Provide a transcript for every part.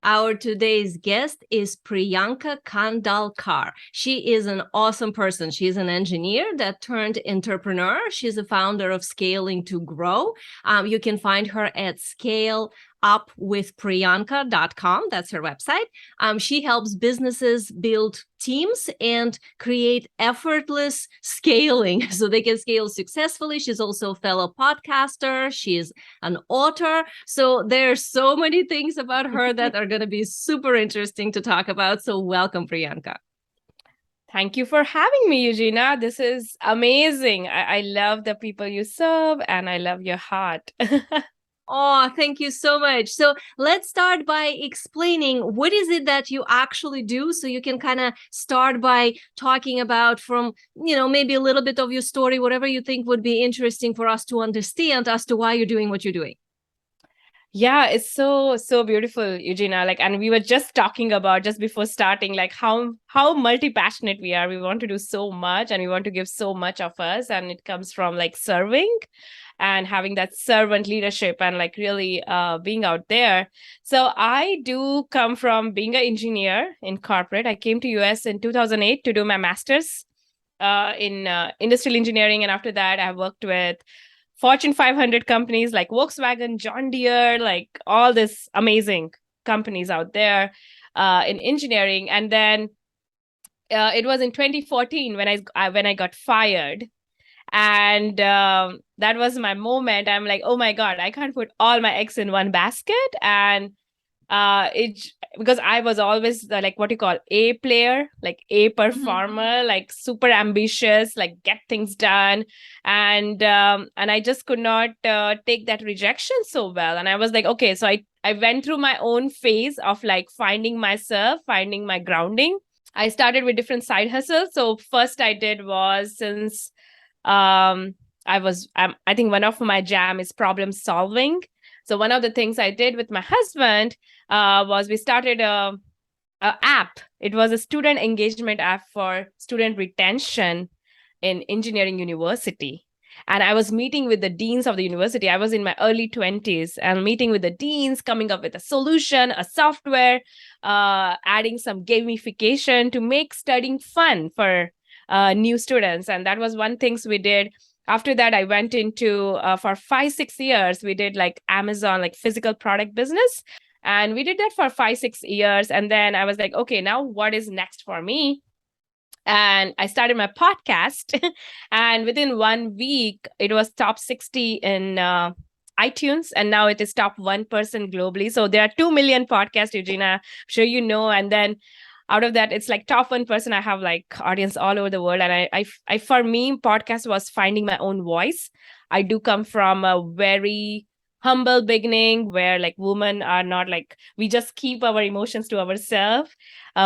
Our today's guest is Priyanka Khandalkar. She is an awesome person. She's an engineer that turned entrepreneur. She's a founder of Scaling to Grow. You can find her at scaleupwithpriyanka.com. That's her website. She helps businesses build teams and create effortless scaling so they can scale successfully. She's also a fellow podcaster. She's an author. So there's so many things about her that are going to be super interesting to talk about. So welcome, Priyanka. Thank you for having me, Eugenia. This is amazing. I love the people you serve and I love your heart. Oh, thank you so much. So let's start by explaining what is it that you actually do, so you can kind of start by talking about from, maybe a little bit of your story, whatever you think would be interesting for us to understand as to why you're doing what you're doing. Yeah, it's so beautiful, Eugenia. And we were just talking about just before starting, how multi-passionate we are. We want to do so much and we want to give so much of us. And it comes from serving and having that servant leadership and really being out there. So I do come from being an engineer in corporate. I came to US in 2008 to do my master's in industrial engineering. And after that, I worked with Fortune 500 companies like Volkswagen, John Deere, all these amazing companies out there in engineering. And then it was in 2014 when I got fired. And that was my moment. I'm like, oh my God, I can't put all my eggs in one basket. And because I was always the what you call A player, A performer, super ambitious, get things done. And I just could not take that rejection so well. And I was like, okay, so I went through my own phase of finding myself, finding my grounding. I started with different side hustles. So first I did was, since I think one of my jam is problem solving. So one of the things I did with my husband was we started a app. It was a student engagement app for student retention in engineering university. And I was meeting with the deans of the university. I was in my early 20s and meeting with the deans, coming up with a solution, a software, adding some gamification to make studying fun for new students. And that was one thing we did. After that, I went into, for 5-6 years, we did Amazon, physical product business. And we did that for 5-6 years. And then I was like, okay, now what is next for me? And I started my podcast. And within 1 week, it was top 60 in iTunes. And now it is top 1% globally. So there are 2 million podcasts, Eugenia. I'm sure you know. And then out of that, it's top 1%. I have audience all over the world. And I for me, podcast was finding my own voice. I do come from a very humble beginning where women are not we just keep our emotions to ourselves.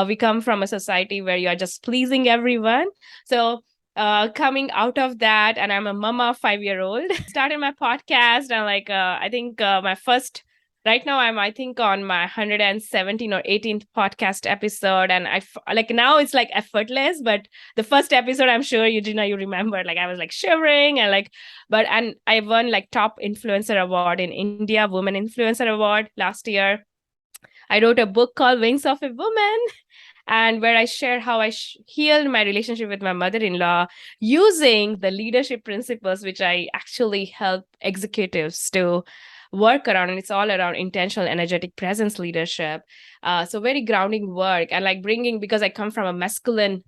We come from a society where you are just pleasing everyone. So coming out of that, and I'm a mama of 5-year-old, started my podcast. And I think my first, right now I think on my 117 or 18th podcast episode. And now it's effortless, but the first episode, I'm sure Eugenia, you remember, I was shivering and and I won top influencer award in India, woman influencer award last year. I wrote a book called Wings of a Woman, and where I share how I healed my relationship with my mother-in-law using the leadership principles, which I actually help executives to work around. And it's all around intentional, energetic presence leadership. So very grounding work, and bringing, because I come from a masculine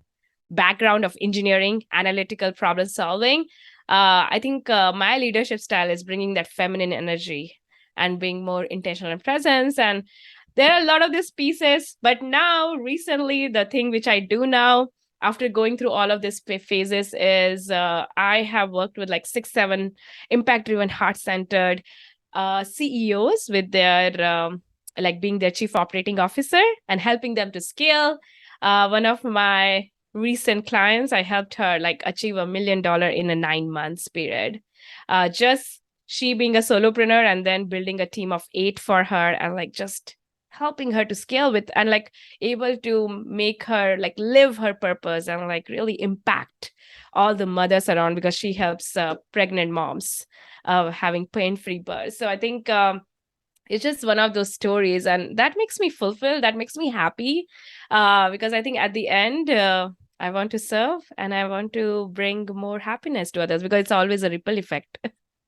background of engineering, analytical problem solving. I think my leadership style is bringing that feminine energy and being more intentional and presence. And there are a lot of these pieces, but now recently, the thing which I do now after going through all of these phases is I have worked with 6-7 impact-driven, heart-centered CEOs with their being their chief operating officer and helping them to scale. One of my recent clients, I helped her achieve $1 million in a 9 months period. Just she being a solopreneur and then building a team of 8 for her, and just helping her to scale with, and able to make her live her purpose and really impact all the mothers around, because she helps pregnant moms having pain-free births. So I think it's just one of those stories, and that makes me fulfilled, that makes me happy, because I think at the end, I want to serve and I want to bring more happiness to others, because it's always a ripple effect.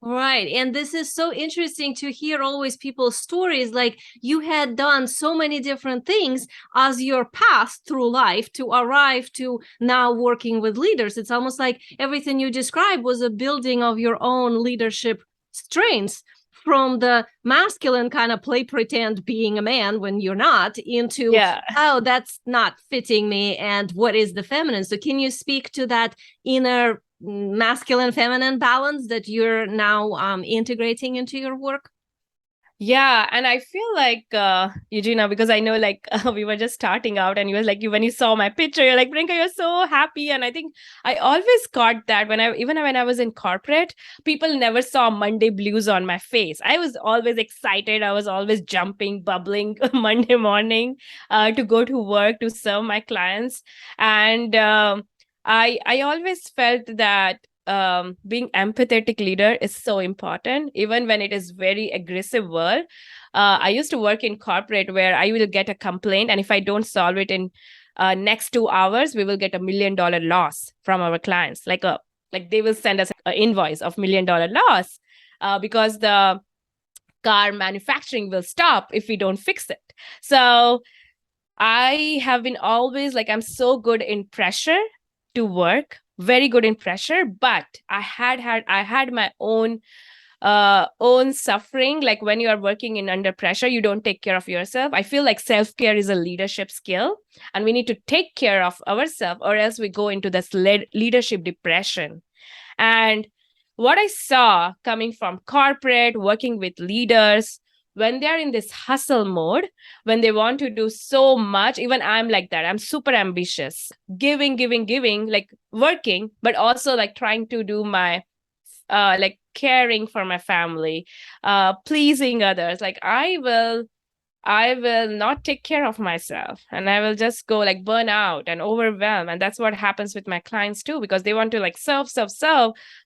Right. And this is so interesting to hear always people's stories. Like you had done so many different things as your path through life to arrive to now working with leaders. It's almost like everything you described was a building of your own leadership strengths, from the masculine kind of play pretend being a man when you're not, into, Yeah. oh, that's not fitting me, and what is the feminine. So can you speak to that inner masculine feminine balance that you're now integrating into your work? Yeah, and I feel like, Eugenia, because I know, like, we were just starting out, and you was like, you when you saw my picture, you're like, Priyanka, you're so happy. And I think I always caught that even when I was in corporate, people never saw Monday blues on my face. I was always excited. I was always jumping, bubbling Monday morning, to go to work to serve my clients. And I always felt that being empathetic leader is so important, even when it is very aggressive world. I used to work in corporate where I will get a complaint, and if I don't solve it in next 2 hours, we will get $1 million loss from our clients. Like they will send us an invoice of $1 million loss, because the car manufacturing will stop if we don't fix it. So I have been always like, I'm so good in pressure to work, very good in pressure, but I had my own suffering. Like when you are working in under pressure, you don't take care of yourself. I feel like self-care is a leadership skill, and we need to take care of ourselves, or else we go into this leadership depression. And what I saw coming from corporate, working with leaders, when they're in this hustle mode, when they want to do so much, even I'm like that. I'm super ambitious, giving, like working, but also like trying to do my like caring for my family, pleasing others. Like I will not take care of myself, and I will just go like burn out and overwhelm. And that's what happens with my clients too, because they want to like serve,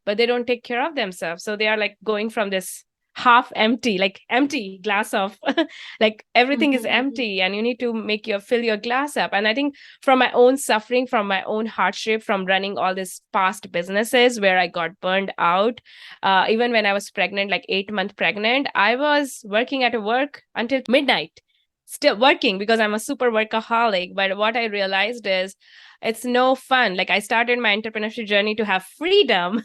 but they don't take care of themselves. So they are like going from this half empty, like empty glass of like everything is empty, and you need to fill your glass up. And I think from my own suffering, from my own hardship, from running all these past businesses where I got burned out, even when I was pregnant, like 8 month pregnant, I was working at a work until midnight, still working because I'm a super workaholic. But what I realized is it's no fun. Like I started my entrepreneurship journey to have freedom.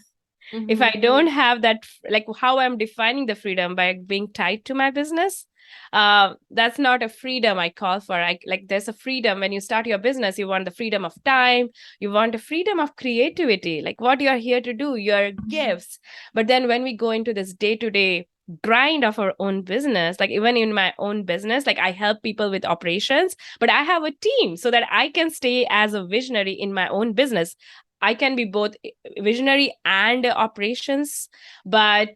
If I don't have that, like how I'm defining the freedom by being tied to my business, that's not a freedom I call for. Like there's a freedom when you start your business, you want the freedom of time, you want the freedom of creativity, like what you are here to do, your gifts. But then when we go into this day-to-day grind of our own business, like even in my own business, like I help people with operations, but I have a team so that I can stay as a visionary in my own business. I can be both visionary and operations, but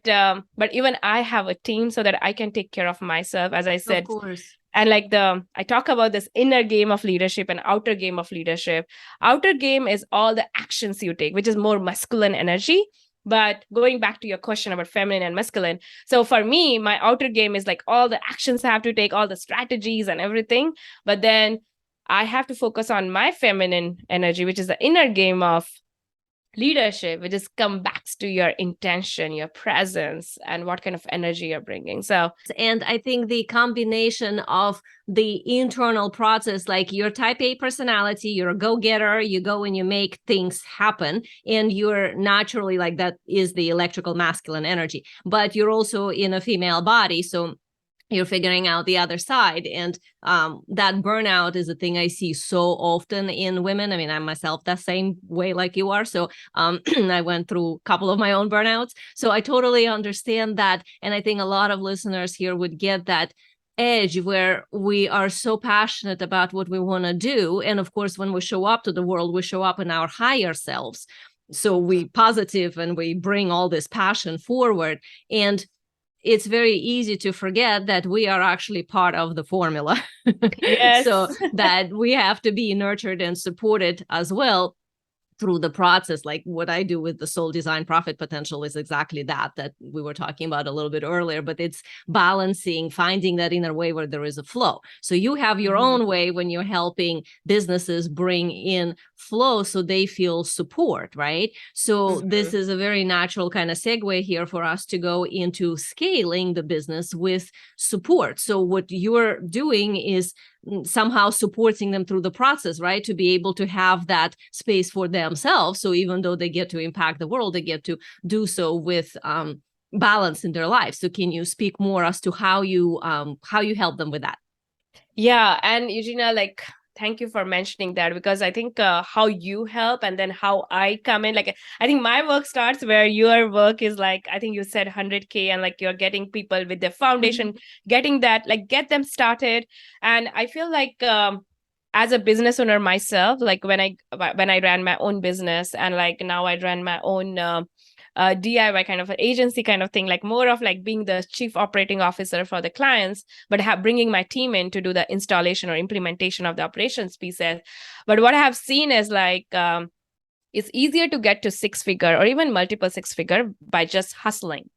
even I have a team so that I can take care of myself, as I said. Of course. And like I talk about this inner game of leadership and outer game of leadership. Outer game is all the actions you take, which is more masculine energy. But going back to your question about feminine and masculine, so for me, my outer game is like all the actions I have to take, all the strategies and everything. But then I have to focus on my feminine energy, which is the inner game of leadership, which is come back to your intention, your presence, and what kind of energy you're bringing. So, and I think the combination of the internal process, like your type A personality, you're a go-getter, you go and you make things happen, and you're naturally like, that is the electrical masculine energy, but you're also in a female body. So you're figuring out the other side. And that burnout is a thing I see so often in women. I mean, I'm myself the same way like you are. So I went through a couple of my own burnouts. So I totally understand that. And I think a lot of listeners here would get that edge where we are so passionate about what we want to do. And of course, when we show up to the world, we show up in our higher selves. So we positive and we bring all this passion forward. And it's very easy to forget that we are actually part of the formula. yes. So that we have to be nurtured and supported as well through the process. Like what I do with the soul design profit potential is exactly that we were talking about a little bit earlier, but it's balancing, finding that inner way where there is a flow. So you have your own way when you're helping businesses bring in flow so they feel support, right? So this is a very natural kind of segue here for us to go into scaling the business with support. So what you're doing is somehow supporting them through the process, right? To be able to have that space for themselves. So even though they get to impact the world, they get to do so with balance in their life. So can you speak more as to how you help them with that? Yeah. And Eugenia, like, thank you for mentioning that, because I think how you help and then how I come in, like, I think my work starts where your work is like, I think you said 100K, and like you're getting people with their foundation, getting that, like, get them started. And I feel like as a business owner myself, like when I ran my own business, and like now I run my own DIY kind of an agency kind of thing, like more of like being the chief operating officer for the clients, but bringing my team in to do the installation or implementation of the operations pieces. But what I have seen is like, it's easier to get to 6-figure or even multiple 6-figure by just hustling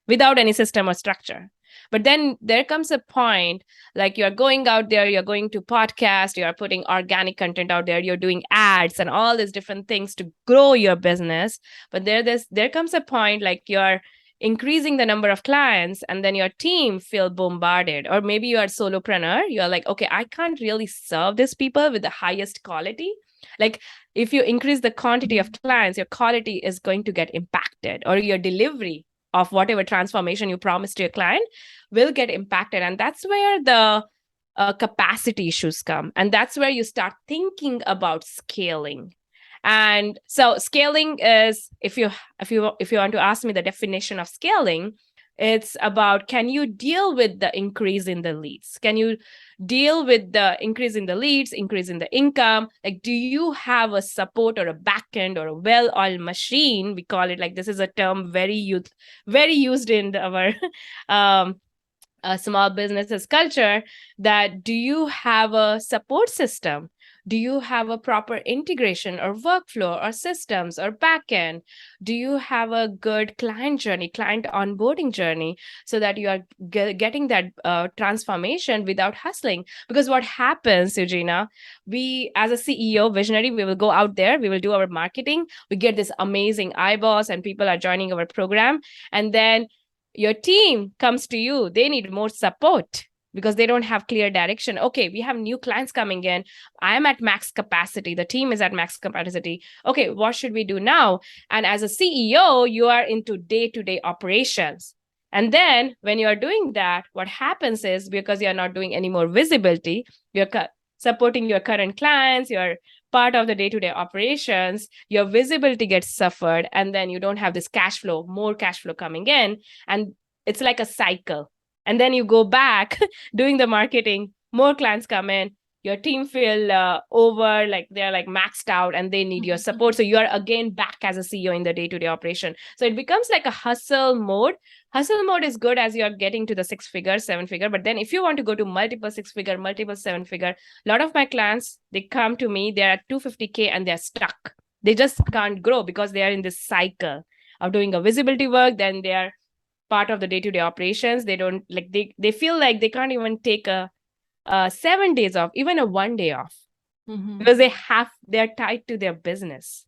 without any system or structure. But then there comes a point, like you're going out there, you're going to podcast, you're putting organic content out there, you're doing ads and all these different things to grow your business. But there comes a point like you're increasing the number of clients, and then your team feel bombarded. Or maybe you are a solopreneur, you're like, okay, I can't really serve these people with the highest quality. Like if you increase the quantity of clients, your quality is going to get impacted, or your delivery of whatever transformation you promised to your client will get impacted. And that's where the capacity issues come. And that's where you start thinking about scaling. And so scaling is, if you want to ask me the definition of scaling, it's about, can you deal with the increase in the leads? Can you deal with the increase in the leads, increase in the income? Like, do you have a support or a backend or a well-oiled machine? We call it, like, this is a term very used in our small businesses culture, that do you have a support system? Do you have a proper integration or workflow or systems or backend? Do you have a good client journey, client onboarding journey, so that you are getting that transformation without hustling? Because what happens, Eugenia, we as a CEO visionary, we will go out there, we will do our marketing, we get this amazing eyeballs and people are joining our program. And then your team comes to you, they need more support because they don't have clear direction. Okay, we have new clients coming in. I'm at max capacity. The team is at max capacity. Okay, what should we do now? And as a CEO, you are into day-to-day operations. And then when you are doing that, what happens is, because you're not doing any more visibility, you're supporting your current clients, you're part of the day-to-day operations, your visibility gets suffered, and then you don't have this cash flow, more cash flow coming in. And it's like a cycle. And then you go back doing the marketing, more clients come in, your team feel over, like they're like maxed out and they need your support. So you are again back as a CEO in the day-to-day operation. So it becomes like a hustle mode. Hustle mode is good as you're getting to the 6-figure, 7-figure. But then if you want to go to multiple 6-figure, multiple 7-figure, a lot of my clients, they come to me, they're at 250K and they're stuck. They just can't grow because they are in this cycle of doing a visibility work. Then they are part of the day-to-day operations. They don't like, they feel like they can't even take a 7 days off, even a 1 day off, because they're tied to their business.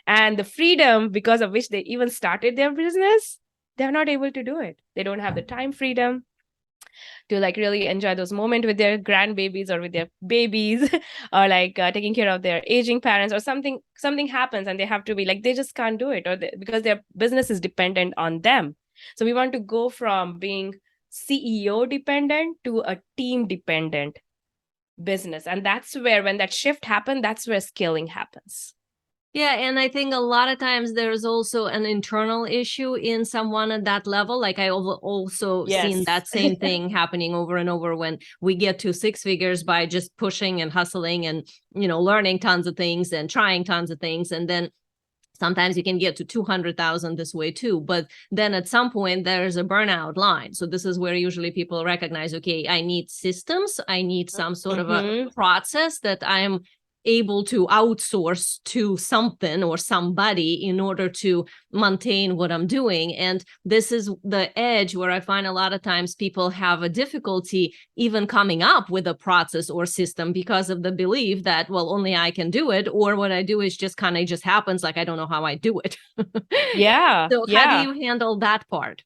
And the freedom because of which they even started their business, they're not able to do it. They don't have the time freedom to like really enjoy those moments with their grandbabies or with their babies, or like taking care of their aging parents, or something happens and they have to be like, they just can't do it, or because their business is dependent on them. So we want to go from being CEO dependent to a team dependent business. And that's where, when that shift happens, that's where scaling happens. Yeah, and I think a lot of times there's also an internal issue in someone at that level. Like I also seen that same thing happening over and over when we get to 6 figures by just pushing and hustling and, learning tons of things and trying tons of things. And then sometimes you can get to 200,000 this way too. But then at some point there's a burnout line. So this is where usually people recognize, okay, I need systems. I need some sort of a process that I'm able to outsource to something or somebody in order to maintain what I'm doing. And this is the edge where I find a lot of times people have a difficulty even coming up with a process or system because of the belief that, well, only I can do it, or what I do is just kind of just happens, like I don't know how I do it. Yeah. So how do Yeah. you handle that part?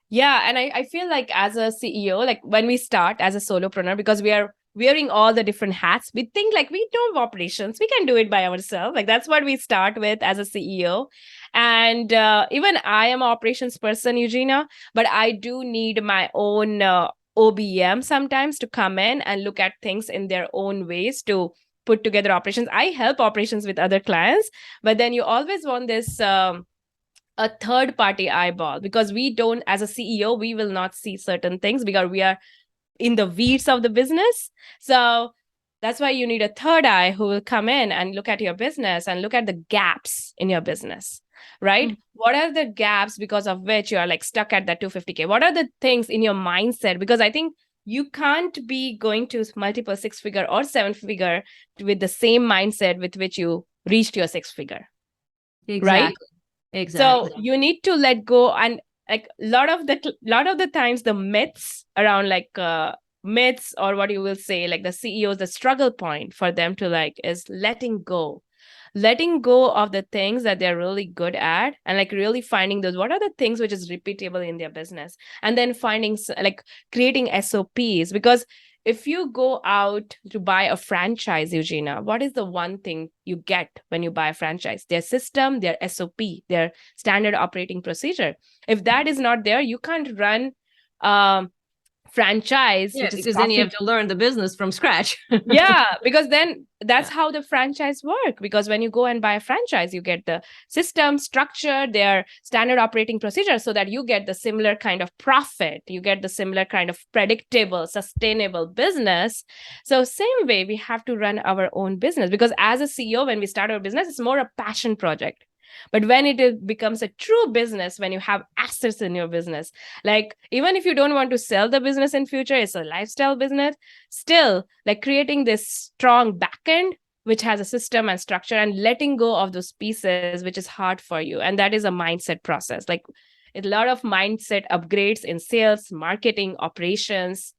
Yeah. And I feel like as a CEO, like when we start as a solopreneur, because we are wearing all the different hats, we think like we know operations, we can do it by ourselves. Like that's what we start with as a CEO. And even I am an operations person, Eugenia, but I do need my own OBM sometimes to come in and look at things in their own ways to put together operations. I help operations with other clients, but then you always want this a third party eyeball, because we don't, as a CEO, we will not see certain things because we are in the weeds of the business. So that's why you need a third eye who will come in and look at your business and look at the gaps in your business, right? What are the gaps because of which you are like stuck at that 250K? What are the things in your mindset? Because I think you can't be going to multiple six figure or seven figure with the same mindset with which you reached your six figure, right? Exactly. Exactly. So you need to let go. And like lot of the times the myths around like myths, or what you will say, like the CEOs, the struggle point for them to like is letting go of the things that they're really good at, and like really finding those what are the things which is repeatable in their business, and then finding like creating SOPs. Because if you go out to buy a franchise, Eugenia, what is the one thing you get when you buy a franchise? Their system, their SOP, their standard operating procedure. If that is not there, you can't run franchise which is because then you have to learn the business from scratch. Yeah, because then that's how the franchise work. Because when you go and buy a franchise, you get the system structure, their standard operating procedure, so that you get the similar kind of profit, you get the similar kind of predictable, sustainable business. So same way we have to run our own business, because as a CEO, when we start our business, it's more a passion project. But when becomes a true business, when you have assets in your business, like even if you don't want to sell the business in future, it's a lifestyle business, still like creating this strong backend which has a system and structure, and letting go of those pieces which is hard for you. And that is a mindset process. Like a lot of mindset upgrades in sales, marketing, operations,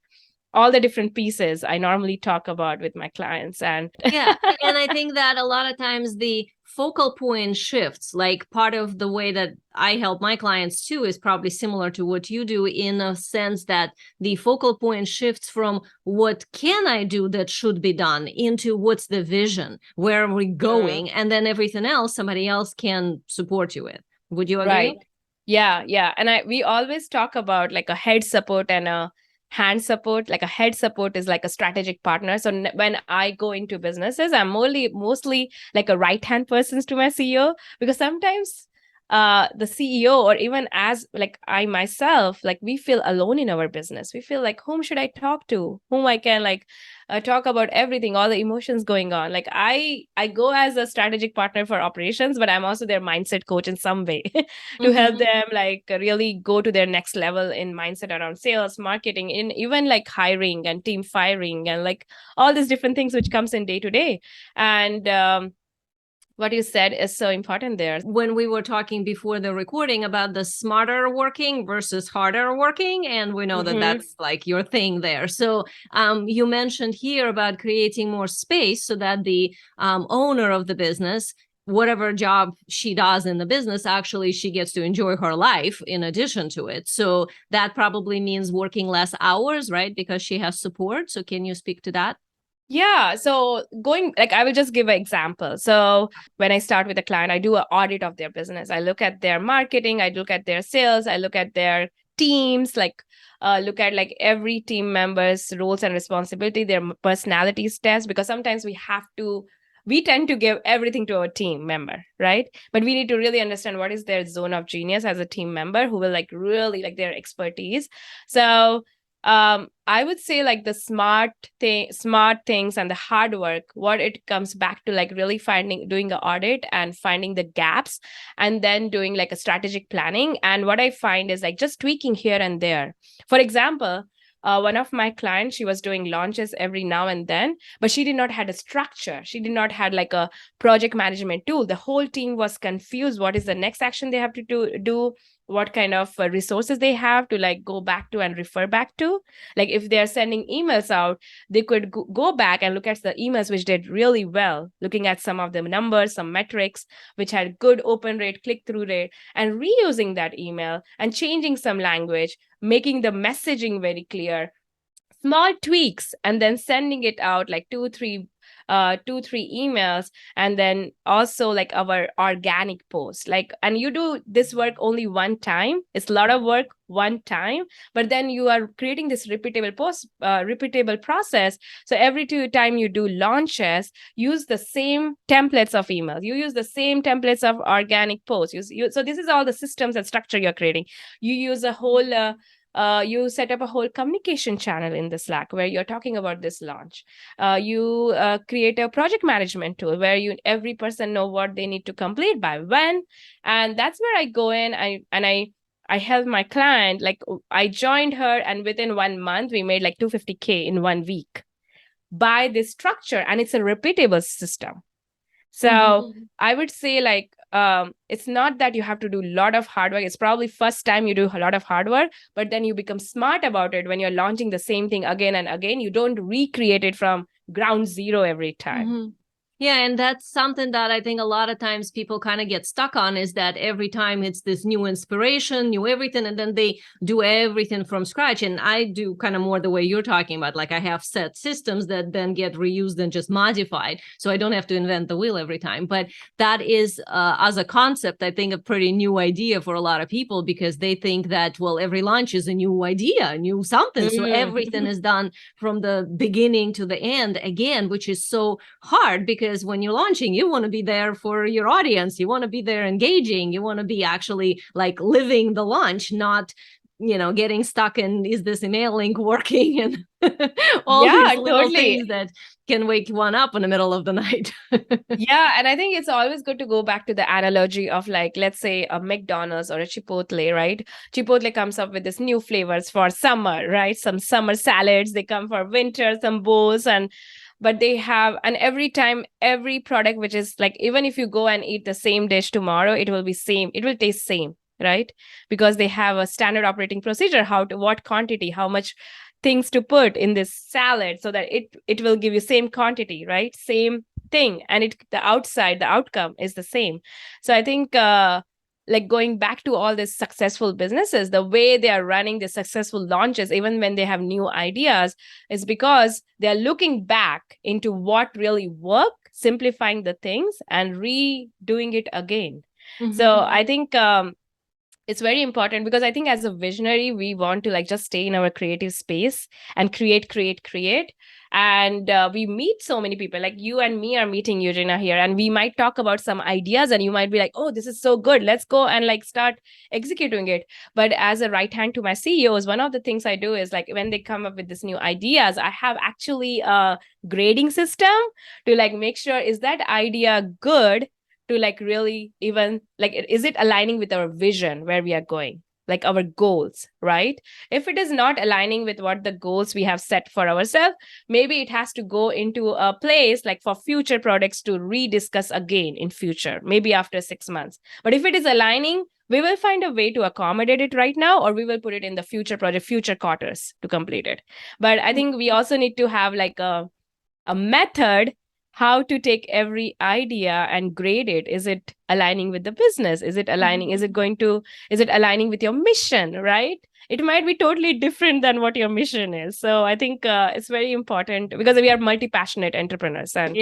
all the different pieces I normally talk about with my clients. And yeah, and I think that a lot of times the focal point shifts. Like part of the way that I help my clients too is probably similar to what you do, in a sense that the focal point shifts from what can I do that should be done into what's the vision, where are we going, and then everything else somebody else can support you with. Would you agree? Right. Yeah. And we always talk about like a head support and a hand support. Like a head support is like a strategic partner. So when I go into businesses, I'm mostly like a right hand person to my CEO, because sometimes the CEO, or even as like I myself, like we feel alone in our business. We feel like, whom should I talk to, whom I can like talk about everything, all the emotions going on. Like I go as a strategic partner for operations, but I'm also their mindset coach in some way to help them like really go to their next level in mindset around sales, marketing, in even like hiring and team firing, and like all these different things which comes in day to day. And what you said is so important there. When we were talking before the recording about the smarter working versus harder working, and we know that that's like your thing there. So you mentioned here about creating more space so that the owner of the business, whatever job she does in the business, actually she gets to enjoy her life in addition to it. So that probably means working less hours, right? Because she has support. So can you speak to that? Yeah. So going, like, I will just give an example. So when I start with a client, I do an audit of their business. I look at their marketing, I look at their sales, I look at their teams, like look at like every team member's roles and responsibility, their personalities test, because sometimes we tend to give everything to our team member, right? But we need to really understand what is their zone of genius as a team member, who will like really like their expertise. So I would say like the smart things and the hard work, what it comes back to, like really doing the audit and finding the gaps, and then doing like a strategic planning. And what I find is like just tweaking here and there. For example, one of my clients, she was doing launches every now and then, but she did not had a structure. She did not had like a project management tool. The whole team was confused. What is the next action they have to do? What kind of resources they have to like go back to and refer back to. Like if they're sending emails out, they could go back and look at the emails which did really well, looking at some of the numbers, some metrics which had good open rate, click-through rate, and reusing that email and changing some language, making the messaging very clear, small tweaks, and then sending it out like two, three emails, and then also like our organic post, like, and you do this work only one time. It's a lot of work one time, but then you are creating this repeatable process. So every time you do launches, use the same templates of emails, you use the same templates of organic posts. So this is all the systems and structure you're creating. You use a whole you set up a whole communication channel in the Slack where you're talking about this launch. You create a project management tool where every person know what they need to complete by when. And that's where I go in. I help my client. Like I joined her, and within 1 month, we made like 250K in 1 week by this structure. And it's a repeatable system. So I would say like, it's not that you have to do a lot of hard work. It's probably first time you do a lot of hard work, but then you become smart about it when you're launching the same thing again and again. You don't recreate it from ground zero every time. Yeah, and that's something that I think a lot of times people kind of get stuck on, is that every time it's this new inspiration, new everything, and then they do everything from scratch. And I do kind of more the way you're talking about, like I have set systems that then get reused and just modified. So I don't have to invent the wheel every time. But that is, as a concept, I think a pretty new idea for a lot of people, because they think that, well, every launch is a new idea, a new something. So everything is done from the beginning to the end again, which is so hard, because when you're launching, you want to be there for your audience. You want to be there engaging. You want to be actually like living the launch, not, getting stuck in, is this email link working? And all these little things that can wake one up in the middle of the night. Yeah. And I think it's always good to go back to the analogy of like, let's say a McDonald's or a Chipotle, right? Chipotle comes up with this new flavors for summer, right? Some summer salads, they come for winter, some bowls, but they have, and every time, every product, which is like, even if you go and eat the same dish tomorrow, it will be same, it will taste same, right? Because they have a standard operating procedure, what quantity, how much things to put in this salad so that it will give you same quantity, right? Same thing. And the outcome is the same. So I think like going back to all these successful businesses, the way they are running the successful launches, even when they have new ideas, is because they're looking back into what really worked, simplifying the things and redoing it again. So I think it's very important, because I think as a visionary, we want to like just stay in our creative space and create. And we meet so many people, like you and me are meeting Eugenia here, and we might talk about some ideas, and you might be like, oh, this is so good, let's go and like start executing it. But as a right hand to my CEOs, one of the things I do is like, when they come up with this new ideas, I have actually a grading system to like make sure, is that idea good, to like really even like, is it aligning with our vision, where we are going, like our goals, right? If it is not aligning with what the goals we have set for ourselves, maybe it has to go into a place like for future products to rediscuss again in future, maybe after 6 months. But if it is aligning, we will find a way to accommodate it right now, or we will put it in the future project, future quarters to complete it. But I think we also need to have like a method how to take every idea and grade it. Is it aligning with the business? Is it aligning? Is it aligning with your mission, right? It might be totally different than what your mission is. So I think it's very important, because we are multi-passionate entrepreneurs, and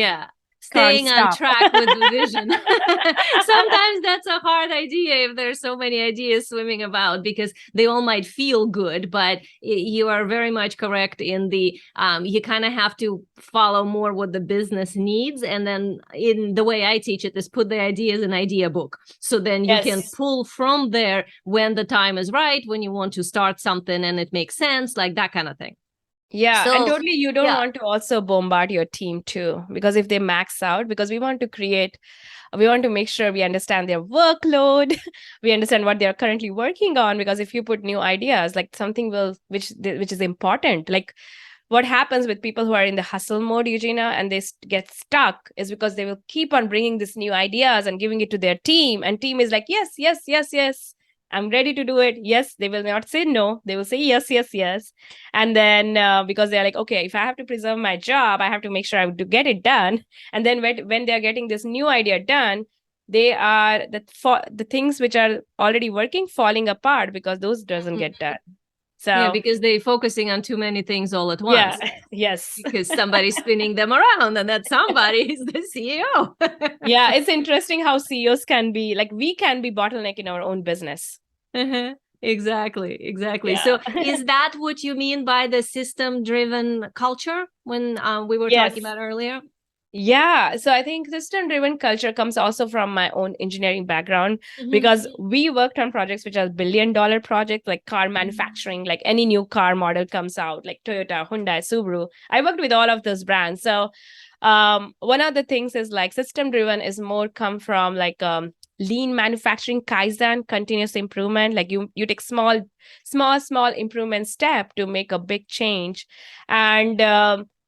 staying on track with the vision. Sometimes that's a hard idea if there's so many ideas swimming about, because they all might feel good, but you are very much correct in the, you kind of have to follow more what the business needs. And then in the way I teach it is put the ideas in idea book. So then you can pull from there when the time is right, when you want to start something and it makes sense, like that kind of thing. Yeah, and So totally, you don't yeah. want to also bombard your team too, because if they max out, because we want to make sure we understand their workload, we understand what they are currently working on, because if you put new ideas, like something will, which is important, like what happens with people who are in the hustle mode, Eugenia, and they get stuck is because they will keep on bringing these new ideas and giving it to their team. And team is like, yes, yes, yes, yes, I'm ready to do it. Yes, they will not say no. They will say yes, yes, yes. And then because they're like, okay, if I have to preserve my job, I have to make sure I do get it done. And then when they're getting this new idea done, they are the things which are already working falling apart because those doesn't get done. Yeah, So because they're focusing on too many things all at yeah, once. yes. Because somebody's spinning them around, and that somebody is the CEO. Yeah, it's interesting how CEOs can be like, we can be bottleneck in our own business. Exactly, exactly. Yeah. So is that what you mean by the system-driven culture when we were Yes. talking about earlier? Yeah. So I think system driven culture comes also from my own engineering background, Mm-hmm. because we worked on projects which are $1 billion projects, like car manufacturing, like any new car model comes out, like Toyota, Hyundai, Subaru. I worked with all of those brands. So one of the things is like system driven is more come from like lean manufacturing, Kaizen, continuous improvement. Like you take small improvement step to make a big change. And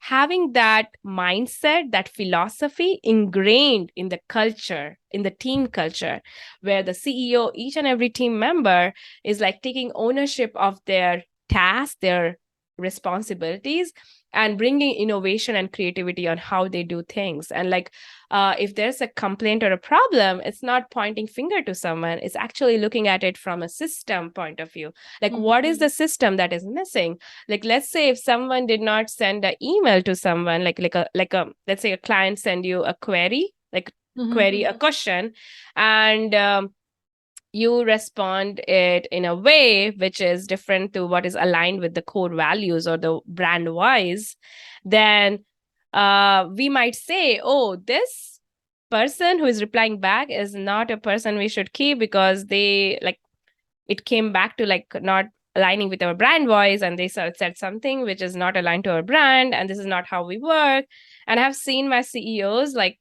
having that mindset, that philosophy ingrained in the culture, in the team culture, where the CEO, each and every team member is like taking ownership of their tasks, their responsibilities, and bringing innovation and creativity on how they do things. And like if there's a complaint or a problem, it's not pointing finger to someone, it's actually looking at it from a system point of view. Like what is the system that is missing? Like let's say if someone did not send an email to someone, like a let's say a client send you a query, like query a question, and you respond it in a way which is different to what is aligned with the core values or the brand wise, then we might say, oh, this person who is replying back is not a person we should keep, because they like, it came back to like not aligning with our brand voice, and they said something which is not aligned to our brand, and this is not how we work. And I have seen my CEOs like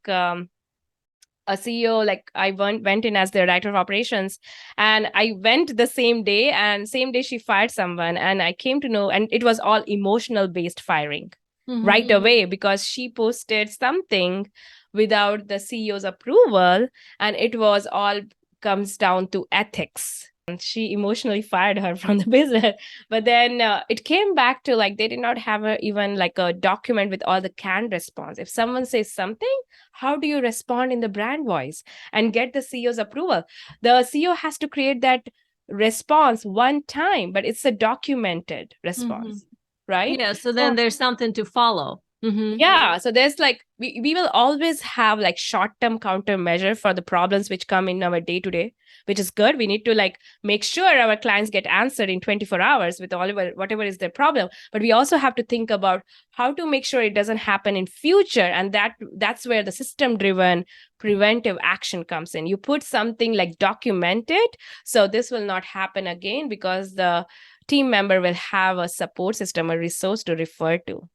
a CEO, like I went in as the director of operations, and I went the same day, and same day she fired someone, and I came to know, and it was all emotional based firing right away, because she posted something without the CEO's approval, and it was all comes down to ethics. And she emotionally fired her from the business. But then it came back to like, they did not have even like a document with all the canned response. If someone says something, how do you respond in the brand voice and get the CEO's approval? The CEO has to create that response one time, but it's a documented response, right? Yeah, so then there's something to follow. Yeah, so there's like we will always have like short-term countermeasure for the problems which come in our day-to-day, which is good. We need to like make sure our clients get answered in 24 hours with all whatever is their problem. But we also have to think about how to make sure it doesn't happen in future. And that's where the system-driven preventive action comes in. You put something like documented, so this will not happen again, because the team member will have a support system, a resource to refer to.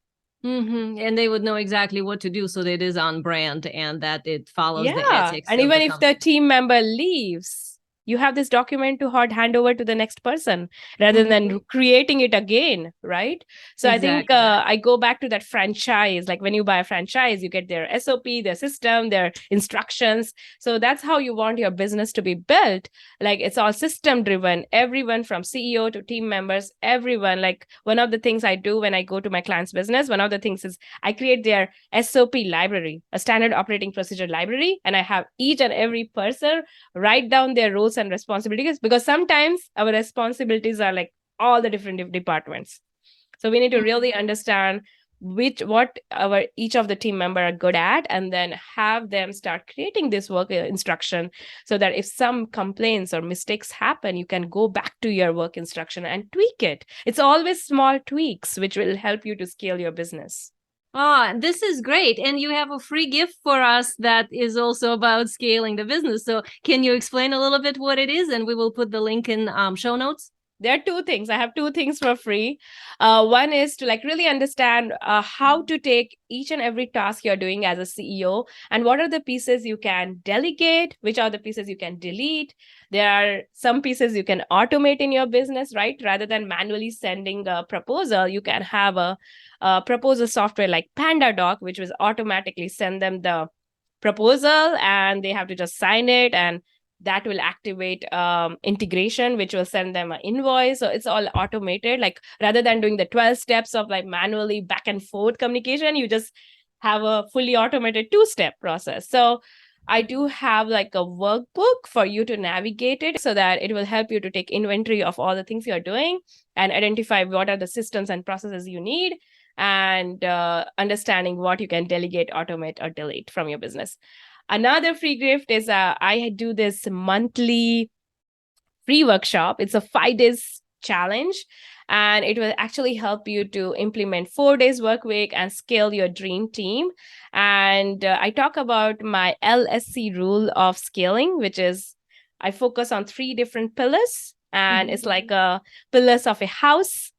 And they would know exactly what to do so that it is on brand and that it follows the ethics. And even if the company. team member leaves, you have this document to hand over to the next person rather than creating it again, right? So I think I go back to that franchise. Like when you buy a franchise, you get their SOP, their system, their instructions. So that's how you want your business to be built. Like it's all system driven. Everyone from CEO to team members, everyone. Like one of the things I do when I go to my client's business, one of the things is I create their SOP library, a standard operating procedure library, and I have each and every person write down their roles and responsibilities, because sometimes our responsibilities are like all the different departments. So we need to really understand what our each of the team member are good at, and then have them start creating this work instruction, so that if some complaints or mistakes happen, you can go back to your work instruction and tweak it. It's always small tweaks which will help you to scale your business. Oh, this is great. And you have a free gift for us that is also about scaling the business. So can you explain a little bit what it is? And we will put the link in show notes. There are two things. I have two things for free. One is to like really understand how to take each and every task you're doing as a CEO, and what are the pieces you can delegate, which are the pieces you can delete. There are some pieces you can automate in your business, right? Rather than manually sending a proposal, you can have a proposal software like PandaDoc, which will automatically send them the proposal and they have to just sign it, and that will activate integration, which will send them an invoice. So it's all automated. Like rather than doing the 12 steps of like manually back and forth communication, you just have a fully automated 2-step process. So I do have like a workbook for you to navigate it so that it will help you to take inventory of all the things you're doing and identify what are the systems and processes you need, and understanding what you can delegate, automate, or delete from your business. Another free gift is I do this monthly free workshop. It's a 5 days challenge, and it will actually help you to implement 4 days work week and scale your dream team. And I talk about my LSC rule of scaling, which is I focus on 3 different pillars. And it's like a pillars of a house.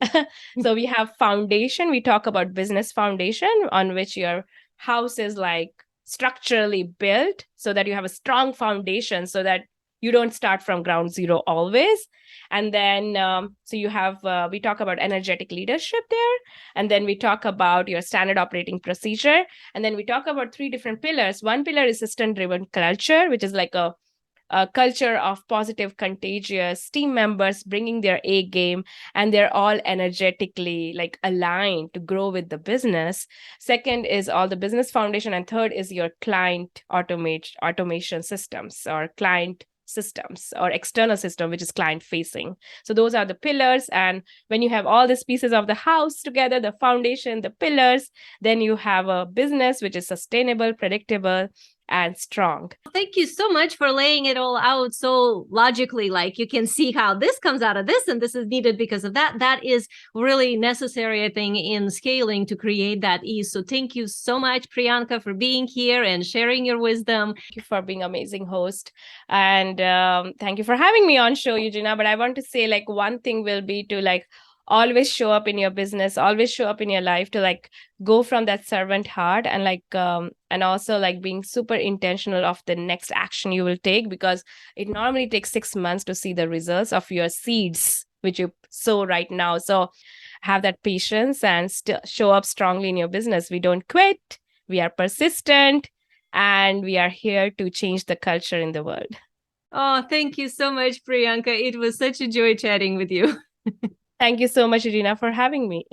So we have foundation. We talk about business foundation, on which your house is like structurally built so that you have a strong foundation, so that you don't start from ground zero always. And then so you have we talk about energetic leadership there, and then we talk about your standard operating procedure, and then we talk about 3 different pillars. One pillar is system driven culture, which is like a culture of positive, contagious team members bringing their A game, and they're all energetically like aligned to grow with the business. Second is all the business foundation, and third is your client automation systems, or client systems, or external system, which is client facing. So those are the pillars. And when you have all these pieces of the house together, the foundation, the pillars, then you have a business which is sustainable, predictable, and strong. Thank you so much for laying it all out so logically. Like you can see how this comes out of this, and this is needed because of that. That is really necessary, I think, in scaling to create that ease. So thank you so much, Priyanka, for being here and sharing your wisdom. Thank you for being an amazing host. And thank you for having me on show, Eugenia. But I want to say like one thing will be to like always show up in your business, always show up in your life, to like go from that servant heart, and like and also like being super intentional of the next action you will take, because it normally takes 6 months to see the results of your seeds which you sow right now. So have that patience and still show up strongly in your business. We don't quit, we are persistent, and we are here to change the culture in the world. Oh, thank you so much, Priyanka. It was such a joy chatting with you. Thank you so much, Irina, for having me.